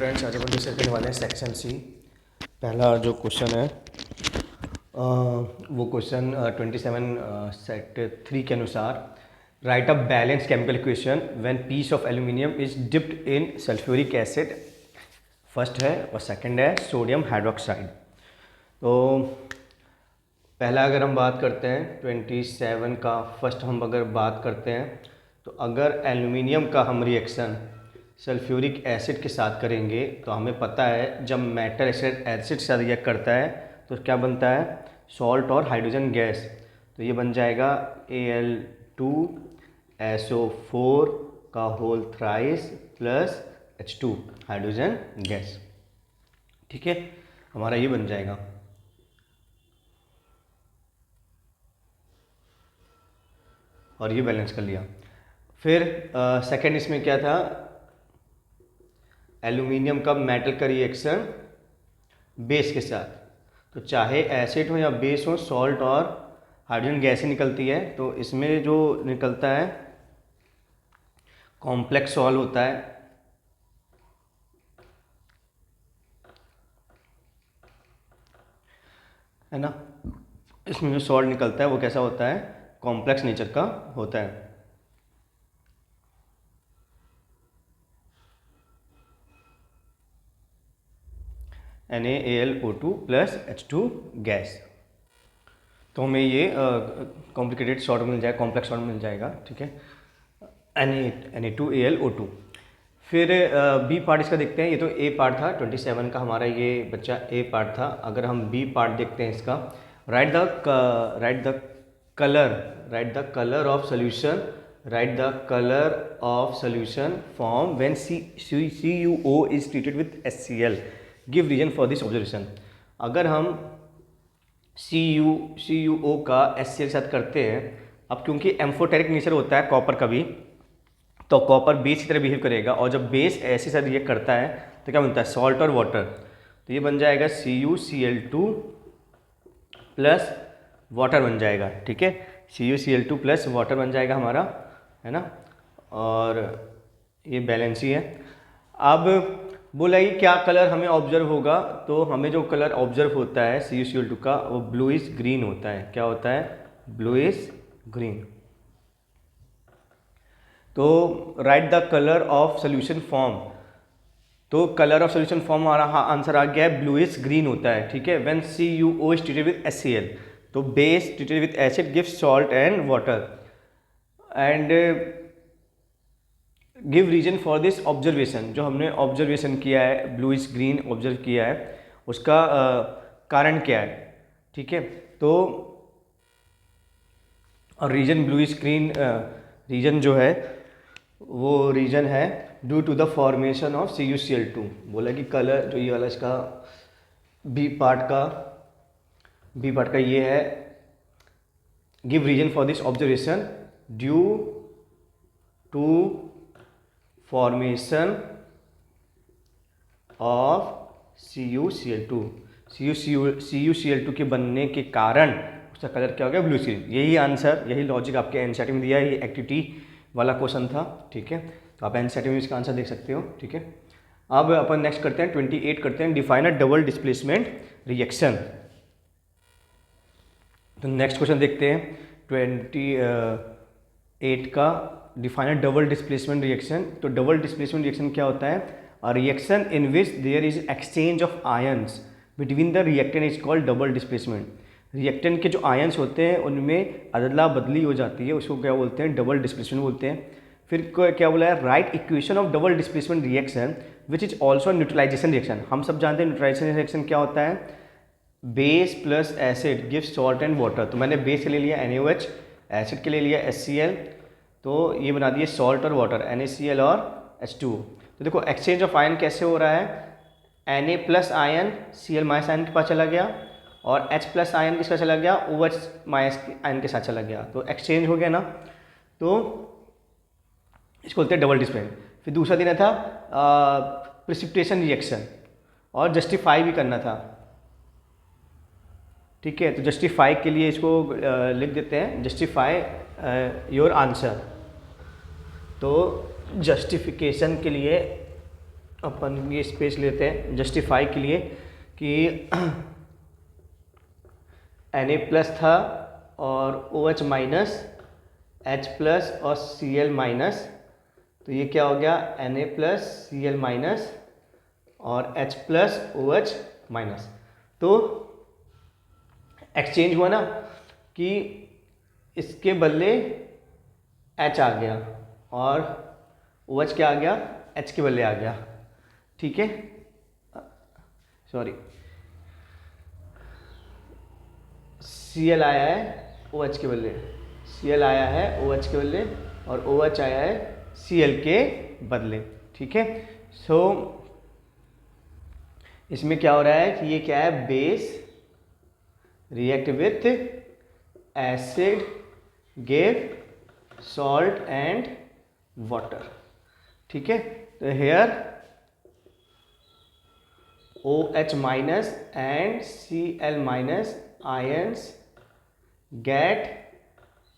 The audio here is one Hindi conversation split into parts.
फ्रेंड्स, आज अपन डिस्कस करने वाले हैं सेक्शन सी। पहला जो क्वेश्चन है वो क्वेश्चन 27 सेट 3 के अनुसार write a balance chemical equation when piece of aluminium is dipped in sulphuric acid. First है और सेकंड है सोडियम हाइड्रोक्साइड। तो पहला अगर हम बात करते हैं 27 का, फर्स्ट हम अगर बात करते हैं तो अगर एल्यूमिनियम का हम रिएक्शन सल्फ्यूरिक एसिड के साथ करेंगे तो हमें पता है जब मेटल एसिड के साथ रिएक्ट करता है तो क्या बनता है, सॉल्ट और हाइड्रोजन गैस। तो ये बन जाएगा Al2SO4 का whole thrice plus H2 hydrogen gas. ठीक है, हमारा ये बन जाएगा। और ये बैलेंस कर लिया। फिर सेकंड इसमें क्या था, एल्यूमिनियम का मेटल का रिएक्शन बेस के साथ, तो चाहे एसिड हो या बेस हो, सॉल्ट और हाइड्रोजन गैस ही निकलती है। तो इसमें जो निकलता है कॉम्प्लेक्स सॉल्ट होता है ना। इसमें जो सॉल्ट निकलता है वो कैसा होता है, कॉम्प्लेक्स नेचर का होता है। NaAlO2 plus H2 gas. तो हमें ये कॉम्प्लिकेटेड सॉल्ट मिल जाएगा, कॉम्प्लेक्स सॉल्ट मिल जाएगा। ठीक है, Na2AlO2। फिर बी पार्ट इसका देखते हैं। ये तो ए पार्ट था 27 का, हमारा ये बच्चा ए पार्ट था। अगर हम बी पार्ट देखते हैं इसका, write the colour of solution, write the colour of solution form when CuO is treated with HCl, give reason for this observation. अगर हम CuO का HCl के साथ करते हैं, अब क्योंकि एम्फोटेरिक नेचर होता है कॉपर का भी, तो कॉपर बेस की तरह बिहेव करेगा, और जब बेस ऐसे साथ रिएक्ट करता है तो क्या बनता है, सॉल्ट और वाटर। तो ये बन जाएगा CuCl2 प्लस वाटर बन जाएगा। ठीक है, CuCl2 प्लस वाटर बन जाएगा हमारा, है ना। और ये बैलेंस ही है। अब बोला कि क्या कलर हमें ऑब्जर्व होगा, तो हमें जो कलर ऑब्जर्व होता है CuCl2 का वो ब्लूइश ग्रीन होता है। क्या होता है, ब्लूइश ग्रीन। तो write the colour of solution form, तो कलर ऑफ सोल्यूशन फॉर्म हमारा आंसर आ गया है, ब्लूइश ग्रीन होता है। ठीक है, when CuO is treated with HCl, तो base treated with acid gives salt and water. And give reason for this observation, जो हमने ऑब्जर्वेशन किया है, ब्लूइश ग्रीन ऑब्जर्व किया है, उसका कारण क्या है। ठीक है, तो और रीजन ब्लूइश ग्रीन रीजन जो है वो रीजन है due to the formation of CuCl2। बोला कि कलर जो ये वाला इसका बी पार्ट का ये है, give reason for this observation due to formation of CuCl2 के बनने के कारण उसका कलर क्या हो गया, ब्लू ग्रीन। यही आंसर, यही लॉजिक आपके एनसीईआरटी में दिया है। ये एक्टिविटी वाला क्वेश्चन था। ठीक है, तो आप एनसीईआरटी में इसका आंसर देख सकते हो। ठीक है, अब अपन नेक्स्ट करते हैं 28 करते हैं, define a double displacement reaction. तो नेक्स्ट क्वेश्चन देखते हैं 28 का, define a double displacement reaction. तो डबल डिस्प्लेसमेंट रिएक्शन क्या होता है, a reaction in which there is exchange of ions between the reactant is called double displacement. Reactant के जो आयंस होते हैं उनमें अदला बदली हो जाती है, उसको क्या बोलते हैं, डबल डिस्प्लेसमेंट बोलते हैं। फिर क्या बोला है, write equation of double displacement reaction which is also neutralisation reaction. हम सब जानते हैं न्यूट्रलाइजेशन रिएक्शन क्या होता है, base plus acid gives salt and water. तो मैंने बेस के लिए लिया NaOH, एसिड के लिए लिया HCl, तो ये बना दिए सॉल्ट और वाटर NaCl और H2O। तो देखो एक्सचेंज ऑफ आयन कैसे हो रहा है, Na plus ion Cl minus ion के पास चला गया, और H प्लस आयन किसका चला गया, OH माइनस आयन के साथ चला गया, तो एक्सचेंज हो गया ना। तो इसको बोलते हैं डबल डिस्प्लेसमेंट। फिर दूसरा देना था प्रिसिपिटेशन रिएक्शन, और जस्टिफाई भी करना था। ठीक है, तो जस्टिफाई के लिए इसको लिख देते हैं, जस्टिफाई योर आंसर। तो जस्टिफिकेशन के लिए अपन ये स्पेस लेते हैं जस्टिफाई के लिए कि Na प्लस था और OH माइनस, H प्लस और Cl माइनस, तो ये क्या हो गया Na प्लस Cl माइनस और H प्लस OH माइनस। तो एक्सचेंज हुआ ना कि इसके बदले H आ गया और OH क्या आ गया, H के बदले आ गया, ठीक है, सॉरी Cl आया है OH के बदले, Cl आया है OH के बदले और OH आया है Cl के बदले, ठीक है। सो इसमें क्या हो रहा है कि ये क्या है, base react with acid give salt and water, ठीक है। तो here OH minus and Cl minus ions get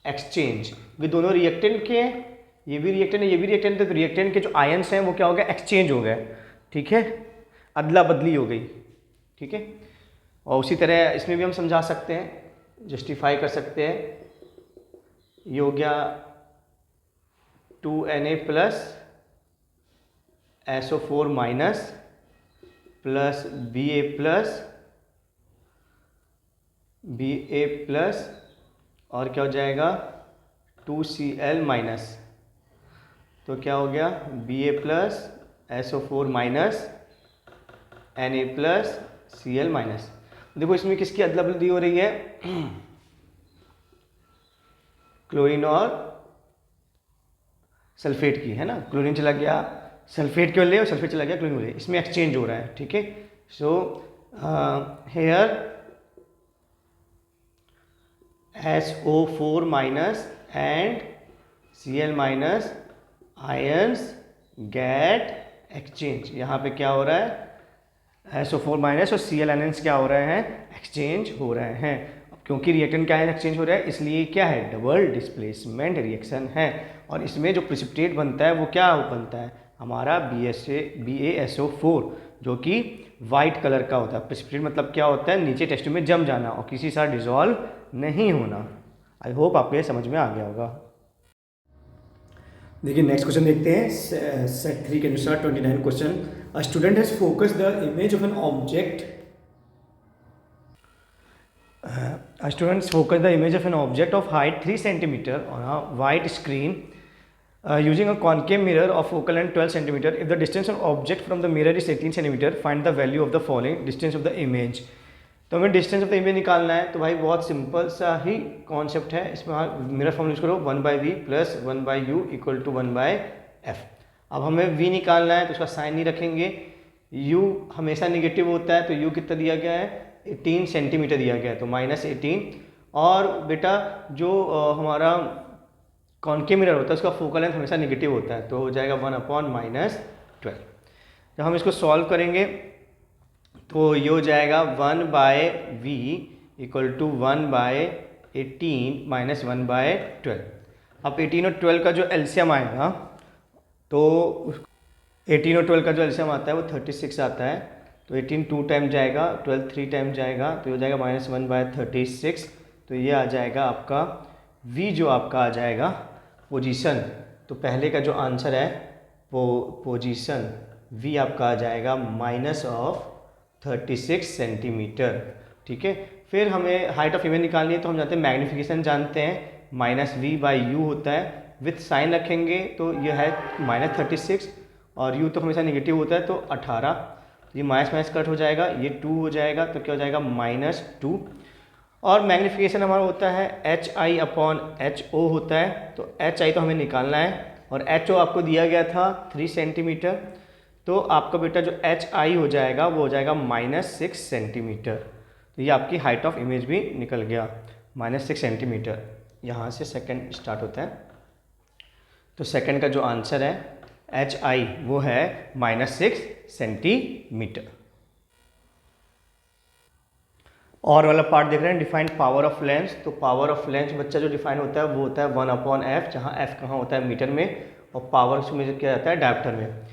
exchange, ये दोनों रिएक्टेंट के हैं, ये भी रिएक्टेंट है ये भी रिएक्टेंट है, तो रिएक्टेंट के जो आयंस हैं वो क्या हो गया, एक्सचेंज हो गए, ठीक है, अदला बदली हो गई, ठीक है। और उसी तरह इसमें भी हम समझा सकते हैं, जस्टिफाई कर सकते हैं, ये हो गया 2Na plus SO4 minus plus Ba plus और क्या हो जाएगा 2Cl माइनस, तो क्या हो गया Ba plus SO4 minus Na plus Cl minus. देखो इसमें किसकी अदला बदली हो रही है, क्लोरीन और सल्फेट की, है ना, क्लोरीन चला गया सल्फेट के बदले और सल्फेट चला गया क्लोरीन के बदले, इसमें एक्सचेंज हो रहा है, ठीक है। So here SO4 minus and Cl minus ions get exchange, यहाँ पे क्या हो रहा है SO4 माइनस और Cl आयंस क्या हो रहे हैं, एक्सचेंज हो रहे हैं। अब क्योंकि रिएक्टेंट क्या है, एक्सचेंज हो रहा है, इसलिए क्या है, डबल डिस्प्लेसमेंट रिएक्शन है। और इसमें जो प्रिसिपिटेट बनता है वो क्या बनता है, हमारा BaSO4, जो कि वाइट कलर का होता है। प्रिसिपिटेट मतलब क्या होता है, नीचे टेस्ट में जम जाना और किसी साथ डिजॉल्व नहीं होना। आई होप आपको ये समझ में आ गया होगा। देखिए नेक्स्ट क्वेश्चन देखते हैं, सेट 3 के अनुसार 29 question. A student has focus the image of an object a student focus the image of an object of height 3 centimeter on a white screen using a concave mirror of focal length 12 centimeter. If the distance of object from the mirror is 18 centimeter, find the value of the following distance of the image. तो हमें डिस्टेंस ऑफ द इमेज निकालना है, तो भाई बहुत सिंपल सा ही कॉन्सेप्ट है। इसमें मिरर फॉर्मूला यूज करो 1/v plus 1/u equal to 1/f। अब हमें v निकालना है तो उसका साइन नहीं रखेंगे, u हमेशा निगेटिव होता है, तो u कितना दिया गया है 18 सेंटीमीटर दिया गया है, तो -18। और बेटा जो हमारा कॉनकेव मिरर होता है उसका फोकल लेंथ हमेशा निगेटिव होता है, तो हो जाएगा 1/-12। जब हम इसको सॉल्व करेंगे तो ये हो जाएगा 1/v इक्वल टू 1/18 माइनस 1/12। अब 18 और 12 का जो एलसीएम आएगा, तो 18 और 12 का जो एलसीएम आता है वो 36 आता है, तो 18 2 टाइम जाएगा, 12 3 टाइम जाएगा, तो ये हो जाएगा -1/36। तो ये आ जाएगा आपका v, जो आपका आ जाएगा पोजीशन। तो पहले का जो आंसर है पोजीशन, v आपका आ जाएगा -36 सेंटीमीटर, ठीक है। फिर हमें हाइट ऑफ इमेज निकालनी है, तो हम जानते हैं मैग्नीफिकेशन जानते हैं, -v/u होता है, विथ साइन रखेंगे तो ये है -36 और u तो हमेशा निगेटिव होता है, तो 18। ये माइनस कट हो जाएगा, ये 2 हो जाएगा, तो क्या हो जाएगा -2। और मैग्नीफिकेशन हमारा होता है HI/HO होता है, तो HI तो हमें निकालना है और HO आपको दिया गया था 3 सेंटीमीटर, तो आपका बेटा जो HI हो जाएगा वो हो जाएगा -6 सेंटीमीटर। तो ये आपकी हाइट ऑफ इमेज भी निकल गया, -6 सेंटीमीटर। यहाँ से सेकंड स्टार्ट होता है, तो सेकंड का जो आंसर है HI वो है -6 सेंटीमीटर। और वाला पार्ट देख रहे हैं, डिफाइंड पावर ऑफ लेंस। तो पावर ऑफ लेंस बच्चा जो डिफाइन होता है वो होता है 1/f, जहाँ f कहाँ होता है मीटर में और पावर उसमें क्या जाता है डायप्टर में।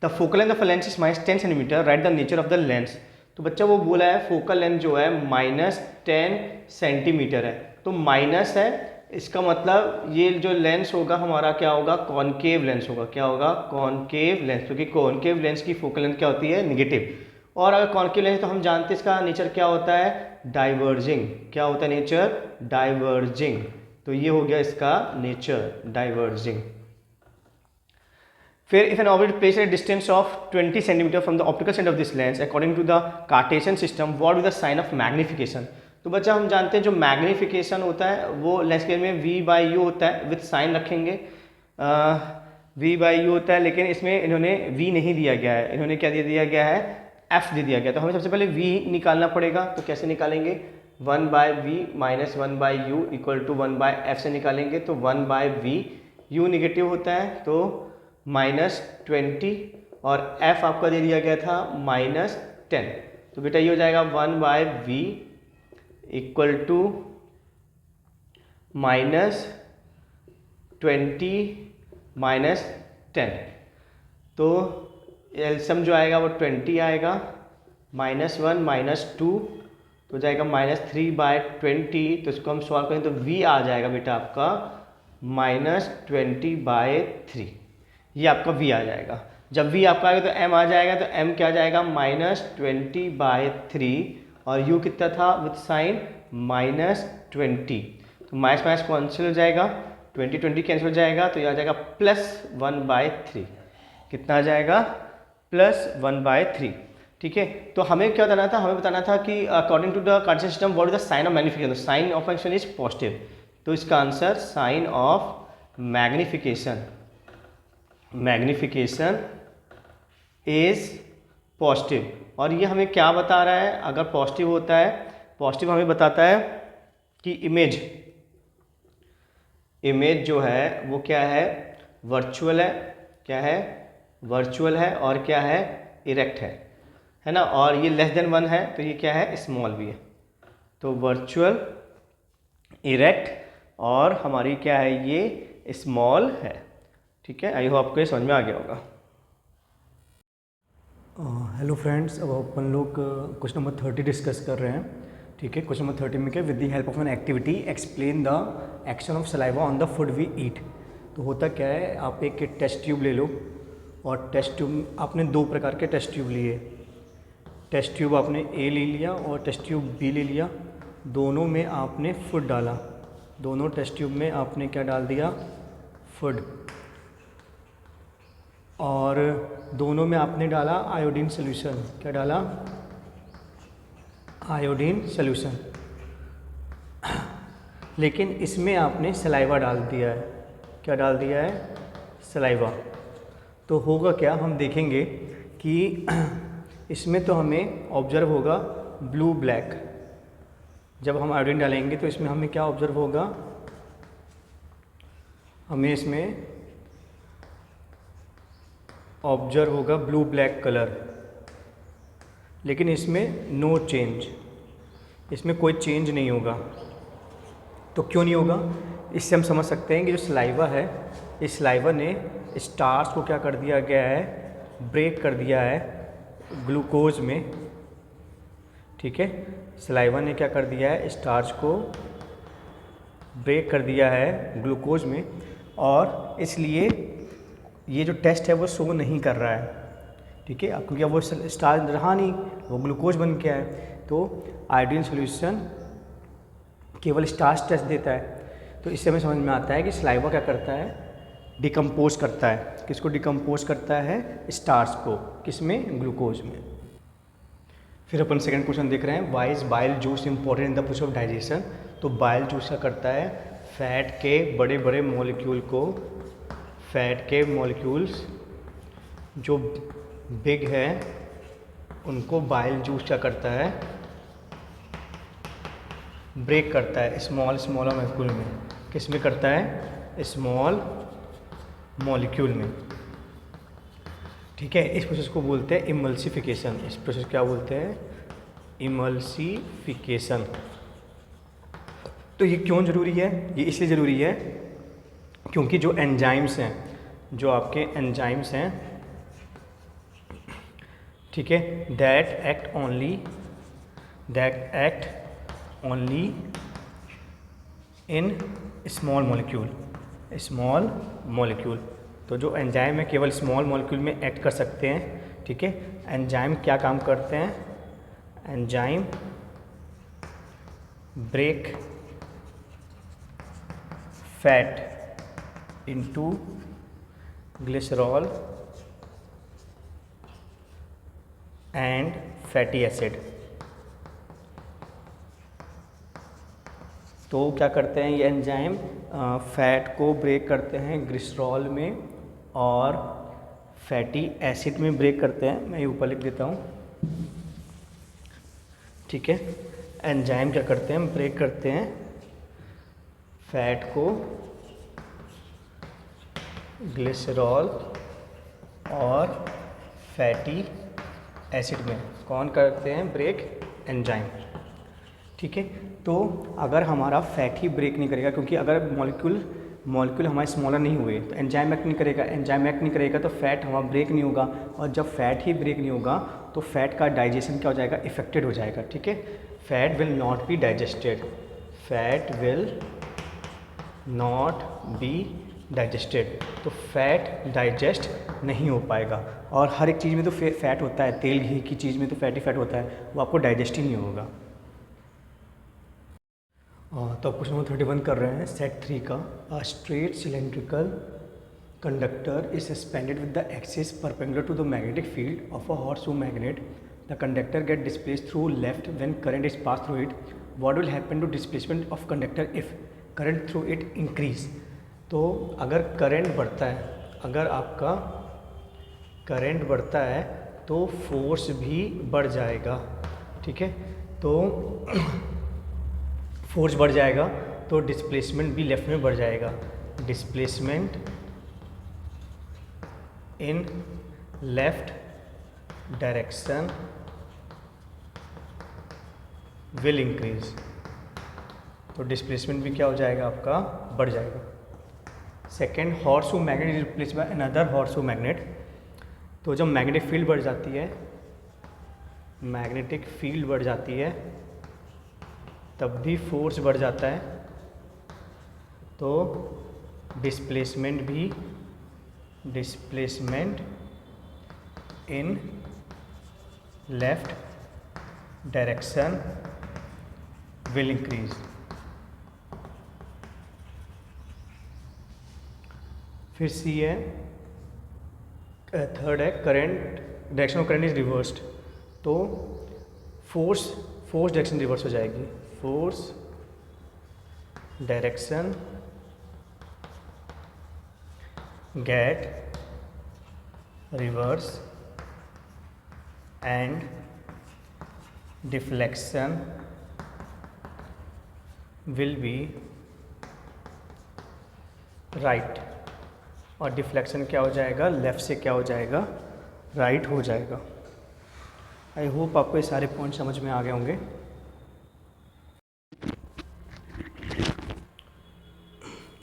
The focal length of lens is -10 centimetre, right the nature of the lens. तो बच्चा वो बोला है फोकल लेंथ जो है -10 सेंटीमीटर है, तो माइनस है, इसका मतलब ये जो लेंस होगा हमारा क्या होगा, कॉनकेव लेंस होगा। क्या होगा, कॉनकेव लेंस, क्योंकि कॉनकेव लेंस की फोकल लेंथ क्या होती है, निगेटिव। और अगर कॉनकेव लेंस तो हम जानते हैं इसका नेचर क्या होता है, डाइवर्जिंग। क्या होता है नेचर, डाइवर्जिंग। तो ये हो गया इसका नेचर, डाइवर्जिंग। फिर if an object place at distance of 20 centimetre from the optical centre of this lens according to the Cartesian system, what is the sign of magnification. तो बच्चा हम जानते हैं जो मैग्निफिकेशन होता है वो लेंस के में V/U होता है, विथ साइन रखेंगे V/U होता है, लेकिन इसमें इन्होंने V नहीं दिया गया है, इन्होंने क्या दे दिया गया है, F दे दिया गया। तो हमें सबसे पहले V निकालना पड़ेगा। तो कैसे निकालेंगे, 1/V minus 1/U equal to 1/F से निकालेंगे। तो 1/V, U निगेटिव होता है तो -20 और F आपका दे दिया गया था -10। तो बेटा ये हो जाएगा 1/V इक्वल टू -20 -10। तो एलसीएम जो आएगा वो 20 आएगा, -1 -2 तो जाएगा -3/20। तो इसको हम सॉल्व करें तो V आ जाएगा बेटा आपका -20/3। ये आपका V आ जाएगा। जब V आपका आएगा तो M आ जाएगा, तो M क्या आ जाएगा, -20/3 और U कितना था विथ साइन -20। तो माइनस माइनस कैंसिल हो जाएगा, 20 कैंसिल हो जाएगा, तो ये आ जाएगा +1/3। कितना आ जाएगा, +1/3। ठीक है, तो हमें क्या बताना था, हमें बताना था कि according to the Cartesian system what is the sign of magnification. Sign of magnification is positive, तो इसका answer sign of magnification is positive. और ये हमें क्या बता रहा है, अगर पॉजिटिव होता है, पॉजिटिव हमें बताता है कि इमेज जो है वो क्या है, वर्चुअल है। क्या है, वर्चुअल है, और क्या है, इरेक्ट है ना। और ये <1 है तो ये क्या है, स्मॉल भी है। तो वर्चुअल, इरेक्ट और हमारी क्या है, ये स्मॉल है। ठीक है, आई होप आपको ये समझ में आ गया होगा। हेलो फ्रेंड्स, अब अपन लोग क्वेश्चन नंबर 30 डिस्कस कर रहे हैं। ठीक है, क्वेश्चन नंबर 30 में क्या, with the help of an activity explain the action of saliva on the food we eat. तो होता क्या है, आप एक टेस्ट ट्यूब ले लो, और टेस्ट ट्यूब आपने 2 प्रकार के टेस्ट ट्यूब लिए। टेस्ट ट्यूब आपने ए ले लिया और टेस्ट ट्यूब बी ले लिया। दोनों में आपने फूड डाला, दोनों टेस्ट ट्यूब में आपने क्या डाल दिया, फूड। और दोनों में आपने डाला आयोडीन सॉल्यूशन। क्या डाला, आयोडीन सॉल्यूशन। लेकिन इसमें आपने सलाइवा डाल दिया है। क्या डाल दिया है, सलाइवा। तो होगा क्या, हम देखेंगे कि इसमें तो हमें ऑब्जर्व होगा ब्लू ब्लैक। जब हम आयोडीन डालेंगे तो इसमें हमें क्या ऑब्जर्व होगा, हमें इसमें ऑब्जर्व होगा ब्लू ब्लैक कलर। लेकिन इसमें नो चेंज, इसमें कोई चेंज नहीं होगा। तो क्यों नहीं होगा, इससे हम समझ सकते हैं कि जो सलाइवा है, इस सलाइवा ने स्टार्च को क्या कर दिया गया है, ब्रेक कर दिया है ग्लूकोज में। ठीक है, सलाइवा ने क्या कर दिया है, स्टार्च को ब्रेक कर दिया है ग्लूकोज में, और इसलिए ये जो टेस्ट है वो शो नहीं कर रहा है। ठीक है, क्योंकि अब वो स्टार्च रहा नहीं, वो ग्लूकोज बन गया है। तो आयोडीन सॉल्यूशन केवल स्टार्च टेस्ट देता है। तो इससे हमें समझ में आता है कि सलाइवा क्या करता है, डिकम्पोज करता है। किसको डिकम्पोज करता है, स्टार्च को, किसमें, ग्लूकोज में। फिर अपन सेकंड क्वेश्चन देख रहे हैं, why is bile juice important in the process of digestion. तो बाइल जूस क्या करता है, फैट के बड़े बड़े मॉलिक्यूल को, फैट के मॉलिक्यूल्स जो बिग है उनको बाइल जूस क्या करता है, ब्रेक करता है स्मॉल मॉलिक्यूल में। किस में करता है, स्मॉल मॉलिक्यूल में। ठीक है, इस प्रोसेस को बोलते हैं इमल्सिफिकेशन। इस प्रोसेस क्या बोलते हैं, इमल्सिफिकेशन। तो ये क्यों ज़रूरी है, ये इसलिए ज़रूरी है क्योंकि जो एंजाइम्स हैं, जो आपके एंजाइम्स हैं ठीक है, that act only in small molecule. तो जो एंजाइम है केवल स्मॉल मॉलिक्यूल में एक्ट कर सकते हैं। ठीक है, एंजाइम क्या काम करते हैं? Enzyme break fat into glycerol and fatty acid. तो क्या करते हैं ये एंजाइम? फैट को ब्रेक करते हैं ग्लिसरॉल में और फैटी एसिड में ब्रेक करते हैं। मैं ये ऊपर लिख देता हूँ। ठीक है, एंजाइम क्या करते हैं? ब्रेक करते हैं फैट को ग्लिसरॉल और फैटी एसिड में। कौन करते हैं ब्रेक? एंजाइम। ठीक है, तो अगर हमारा फैट ही ब्रेक नहीं करेगा, क्योंकि अगर मॉलिक्यूल हमारे स्मॉलर नहीं हुए तो एंजाइम एक्ट नहीं करेगा, एंजाइम एक्ट नहीं करेगा तो फैट हमारा ब्रेक नहीं होगा, और जब फैट ही ब्रेक नहीं होगा तो फैट का डाइजेशन क्या हो जाएगा? इफेक्टेड हो जाएगा। ठीक है, fat will not be digested, fat will not be digested. तो फैट डाइजेस्ट नहीं हो पाएगा, और हर एक चीज़ में तो फैट होता है, तेल घी की चीज़ में तो फैटी फैट होता है, वो आपको डाइजेस्ट ही नहीं होगा। तो क्वेश्चन नंबर 31 कर रहे हैं सेट 3 का। A straight cylindrical conductor is suspended with the axis perpendicular to the magnetic field of a horseshoe magnet. The conductor get displaced through left when current is pass through it. What will happen to displacement of conductor if current through it increase. तो अगर करंट बढ़ता है, अगर आपका करंट बढ़ता है तो फोर्स भी बढ़ जाएगा। ठीक है, तो फोर्स बढ़ जाएगा तो डिस्प्लेसमेंट भी लेफ्ट में बढ़ जाएगा। Displacement in left direction will increase. तो डिस्प्लेसमेंट भी क्या हो जाएगा? आपका बढ़ जाएगा। Second, horseshoe magnet is replace by another horseshoe magnet. तो जब मैग्नेटिक फील्ड बढ़ जाती है, मैग्नेटिक फील्ड बढ़ जाती है तब भी फोर्स बढ़ जाता है, तो displacement in left direction will increase. फिर सी है, थर्ड है current direction of current is reversed. तो फोर्स डायरेक्शन रिवर्स हो जाएगी। Force direction get reverse and deflection will be right. और डिफ्लेक्शन क्या हो जाएगा? लेफ़्ट से क्या हो जाएगा? राइट हो जाएगा। आई होप आपको ये सारे पॉइंट समझ में आ गए होंगे।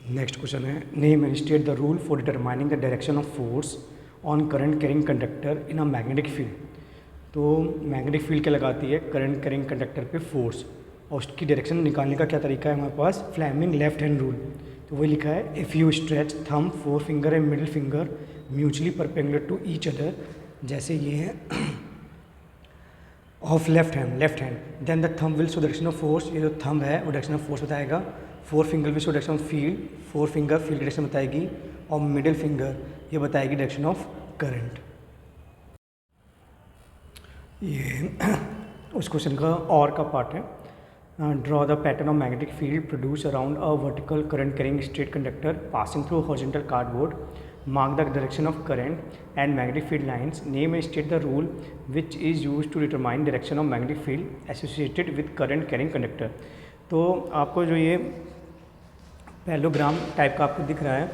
नेक्स्ट क्वेश्चन है, name and state the rule for determining the direction of force on current carrying conductor in a magnetic field. तो मैग्नेटिक फील्ड क्या लगाती है? करंट कैरिंग कंडक्टर पे फोर्स, और उसकी डायरेक्शन निकालने का क्या तरीका है हमारे पास? Fleming left hand rule. तो वही लिखा है, if you stretch thumb, forefinger and middle finger mutually perpendicular to each other, जैसे ये है of left hand, then the thumb will show direction of force. ये जो थंब है वो डायरेक्शन ऑफ फोर्स बताएगा। Four finger will show direction of field, four finger field direction बताएगी, और मिडिल फिंगर ये बताएगी डायरेक्शन ऑफ करंट। ये उस क्वेश्चन का और का पार्ट है। Draw the pattern of magnetic field produce around a vertical current carrying straight conductor passing through horizontal cardboard. Mark the direction of current and magnetic field lines. Name and state the rule which is used to determine direction of magnetic field associated with current carrying conductor. तो आपको जो ये पैरेललोग्राम टाइप का आपको दिख रहा है,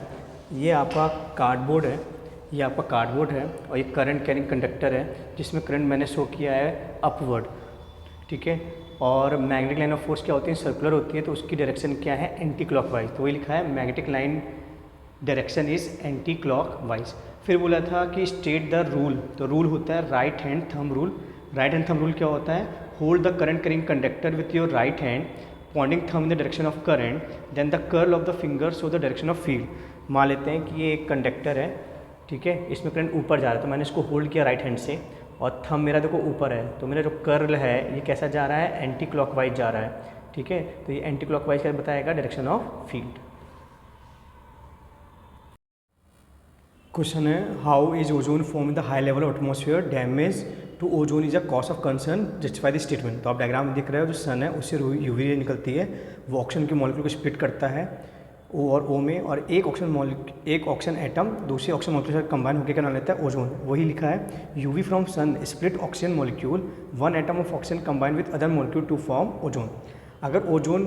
ये आपका कार्डबोर्ड है, ये आपका कार्डबोर्ड है, और ये करंट कैरिंग कंडक्टर है जिसमें करंट मैंने शो किया है अपवर्ड। ठीक है, और मैग्नेटिक लाइन ऑफ फोर्स क्या होती है? सर्कुलर होती है, तो उसकी डायरेक्शन क्या है? Anti clockwise. तो वही लिखा है magnetic line direction is anti clockwise. फिर बोला था कि स्टेट द रूल, तो रूल होता है right hand thumb rule. Right hand thumb rule क्या होता है? Hold the current carrying conductor with your right hand, pointing thumb in the direction of current, then the curl of the finger show the direction of field. मान लेते हैं कि ये एक कंडक्टर है, ठीक है, इसमें करंट ऊपर जा रहा है, तो मैंने इसको होल्ड किया राइट हैंड से, और थंब मेरा देखो ऊपर है, तो मेरा जो कर्ल है ये कैसा जा रहा है? एंटी क्लॉकवाइज जा रहा है, ठीक है। तो ये एंटी क्लॉकवाइज क्या बताएगा? Direction of field. क्वेश्चन है, how is ozone form in the high level of atmosphere, damage to ozone is a cause of concern, justify the statement. तो आप डायग्राम में दिख रहे हो, जो सन है उससे यूवी रे निकलती है, वो ऑक्सीजन के मॉलिक्यूल को स्प्लिट करता है ओ और ओ में, और एक ऑक्सीजन एटम दूसरे ऑक्सीजन मॉलिक्यूल से कंबाइन होकर क्या बना लेता है? ओजोन। वही लिखा है, UV from sun split oxygen molecule, one atom of oxygen combine with other molecule to form ozone. अगर ओजोन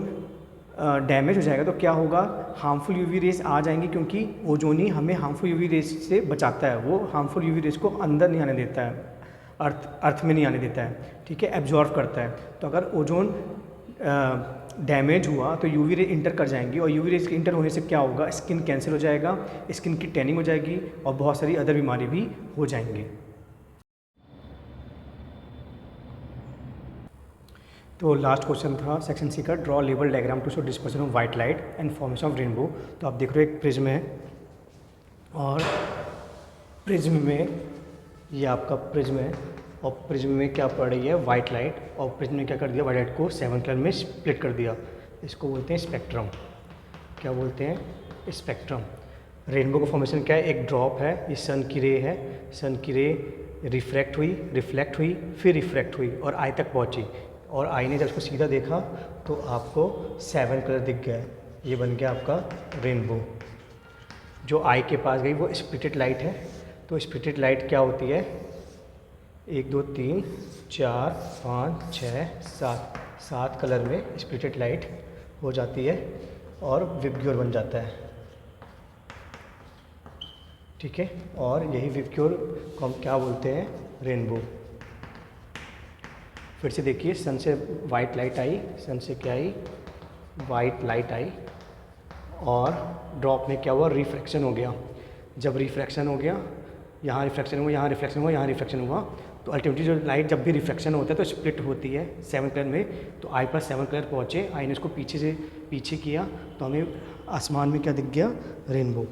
डैमेज हो जाएगा तो क्या होगा? हार्मफुल यूवी रेज आ जाएंगी, क्योंकि ओजोन ही हमें हार्मफुल यूवी रेज से बचाता है, वो हार्मफुल यूवी रेज को अंदर नहीं आने देता है, अर्थ में नहीं आने देता है, ठीक है, एब्जॉर्व करता है। तो अगर ओजोन डैमेज हुआ तो यूवी रे इंटर कर जाएंगी, और यूवी रेज के इंटर होने से क्या होगा? स्किन कैंसर हो जाएगा, स्किन की टैनिंग हो जाएगी, और बहुत सारी अदर बीमारी भी हो जाएंगी। तो लास्ट क्वेश्चन था सेक्शन सी का, draw level diagram to show dispersion of white light and formation of rainbow. तो आप देख रहे हो एक प्रिज्म है, और प्रिज्म में ये आपका प्रिज्म है, और प्रिज्म में क्या पड़ रही है? वाइट लाइट, और प्रिज्म ने क्या कर दिया? वाइट लाइट को 7 कलर में स्प्लिट कर दिया। इसको बोलते हैं स्पेक्ट्रम। क्या बोलते हैं? स्पेक्ट्रम। रेनबो का फॉर्मेशन क्या है? एक ड्रॉप है, ये सन की रे है, सन की रे रिफ्लेक्ट हुई, फिर रिफ्रैक्ट हुई और आई तक पहुँची, और आई ने जब उसको सीधा देखा तो आपको 7 कलर दिख गया। ये बन गया आपका रेनबो। जो आई के पास गई वो स्प्लिटेड लाइट है। तो स्प्लिटेड लाइट क्या होती है? 1 2 3 4 5 6 7 कलर में स्प्लिटेड लाइट हो जाती है, और विबग्योर बन जाता है, ठीक है। और यही विबग्योर को हम क्या बोलते हैं? रेनबो। फिर से देखिए, सन से वाइट लाइट आई, सन से क्या आई? वाइट लाइट आई, और ड्रॉप में क्या हुआ? रिफ्रैक्शन हो गया। जब रिफ्रैक्शन हो गया, यहाँ रिफ्रैक्शन हुआ, यहाँ रिफ्रैक्शन हुआ, यहाँ रिफ्रैक्शन हुआ, तो अल्टीमेटली जो लाइट जब भी रिफ्रैक्शन होता है तो स्प्लिट होती है 7 कलर में। तो आई पर 7 कलर पहुँचे, आई ने उसको पीछे किया, तो हमें आसमान में क्या दिख गया? रेनबो।